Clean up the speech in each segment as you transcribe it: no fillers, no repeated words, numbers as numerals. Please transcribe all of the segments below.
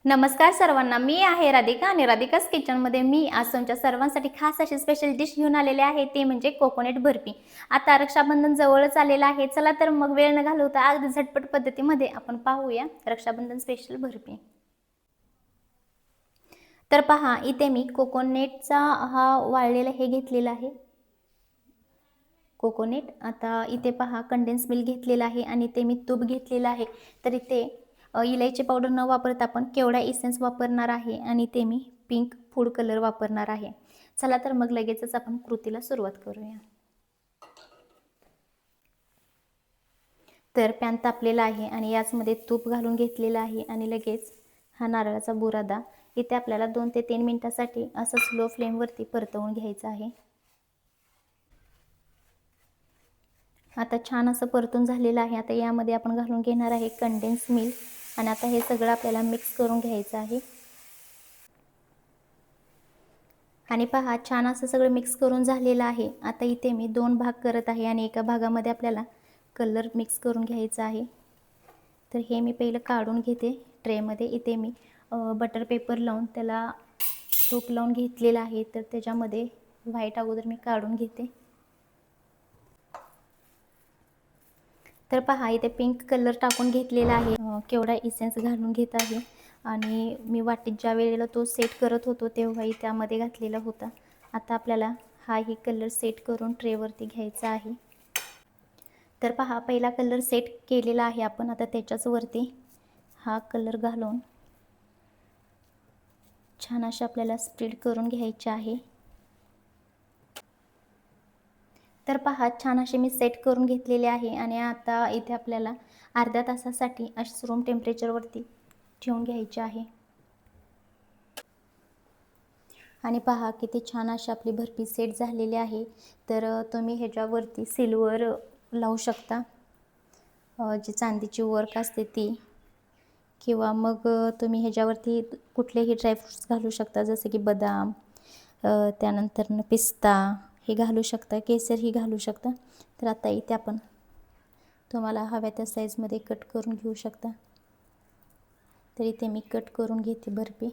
नमस्कार सर्वांना, मी आहे राधिका आणि राधिकाच किचनमध्ये मी आज तुमच्या सर्वांसाठी खास अशी स्पेशल डिश घेऊन आलेले आहे, ते म्हणजे कोकोनट बर्फी। आता रक्षाबंधन जवळच आलेलं आहे, चला तर मग वेळ न घालवता अगदी झटपट पद्धतीमध्ये आपण पाहूया रक्षाबंधन स्पेशल बर्फी। तर पहा, इथे मी कोकोनटचा हा वाळलेला हे घेतलेला आहे कोकोनट। आता इथे पहा कंडेन्स मिल्क घेतलेला आहे आणि ते मी तूप घेतलेला आहे। तर इथे इलायची पावडर न वापरता आपण केवडा इसेन्स वापरणार आहे आणि ते मी पिंक फूड कलर वापरणार आहे। चला तर मग लगेचच आपण कृतीला सुरुवात करूया। तर पॅन तापलेला आहे आणि याचमध्ये तूप घालून घेतलेला आहे आणि लगेच हा नारळाचा बुरादा इथे आपल्याला 2 ते 3 मिनिटांसाठी असं स्लो फ्लेमवरती परतवून घ्यायचं आहे। आता छान असं परतून झालेलं आहे। आता यामध्ये आपण घालून घेणार आहे कंडेन्स मिल्क आणि आता हे सगळं आपल्याला मिक्स करून घ्यायचं आहे। आणि पहा, छान असं सगळं मिक्स करून झालेलं आहे। आता इथे मी 2 भाग करत आहे आणि एका भागामध्ये आपल्याला कलर मिक्स करून घ्यायचा आहे। तर हे मी पहिलं काढून घेते ट्रेमध्ये। इथे मी बटर पेपर लावून त्याला तूप लावून घेतलेलं आहे। तर त्याच्यामध्ये व्हाईट अगोदर मी काढून घेते। तर पहा, इथे पिंक कलर टाकून घेतलेला आहे। केवढा इसेन्स घालून घेत आहे आणि मी वाटीत ज्या वेळेला तो सेट करत होतो तेव्हाही त्यामध्ये घातलेला होता। आता आपल्याला हाही कलर सेट करून ट्रेवरती घ्यायचा आहे। तर पहा, पहिला कलर सेट केलेला आहे आपण। आता त्याच्याच वरती हा कलर घालून छान अशा आपल्याला स्प्रेड करून घ्यायचे आहे। तर पहा, छान असे मी सेट करून घेतलेले आहे आणि आता इथे आपल्याला अर्ध्या तासासाठी अशी रूम टेम्परेचरवरती ठेवून घ्यायचे आहे। आणि पहा, किती छान अशी आपली बर्फी सेट झालेली आहे। तर तुम्ही ह्याच्यावरती सिल्वर लावू शकता, जी चांदीची वर्क असते ती, किंवा मग तुम्ही ह्याच्यावरती कुठलेही ड्रायफ्रूट्स घालू शकता, जसे की बदाम, त्यानंतर पिस्ता हे घालू शकता, केसरही घालू शकता। तर आता इथे आपण तुम्हाला हव्या त्या साईजमध्ये कट करून घेऊ शकता। तर इथे मी कट करून घेते बर्फी।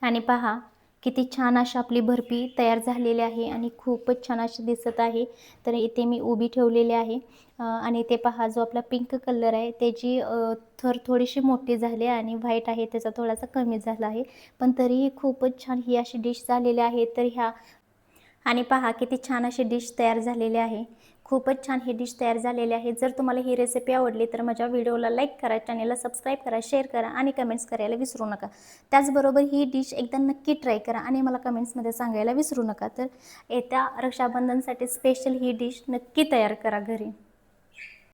आणि पहा, किती छान अशी आपली बर्फी तयार झालेली आहे आणि खूपच छान अशी दिसत आहे। तर इथे मी उभी ठेवलेली आहे आणि ते पहा, जो आपला पिंक कलर आहे त्याची थर थोडीशी मोठी झाली आणि व्हाईट आहे त्याचा थोडासा कमी झाला आहे, पण तरीही खूपच छान ही अशी डिश झालेली आहे। तर ह्या आणि पहा, किती छान अशी डिश तयार झालेली आहे। खूपच छान ही डिश तयार झालेली आहे। जर तुम्हाला ही रेसिपी आवडली तर माझ्या व्हिडिओला लाईक करा, चॅनलला सबस्क्राईब करा, शेअर करा आणि कमेंट्स करायला विसरू नका। त्याचबरोबर ही डिश एकदा नक्की ट्राय करा आणि मला कमेंट्समध्ये सांगायला विसरू नका। तर येत्या रक्षाबंधनसाठी स्पेशल ही डिश नक्की तयार करा घरी।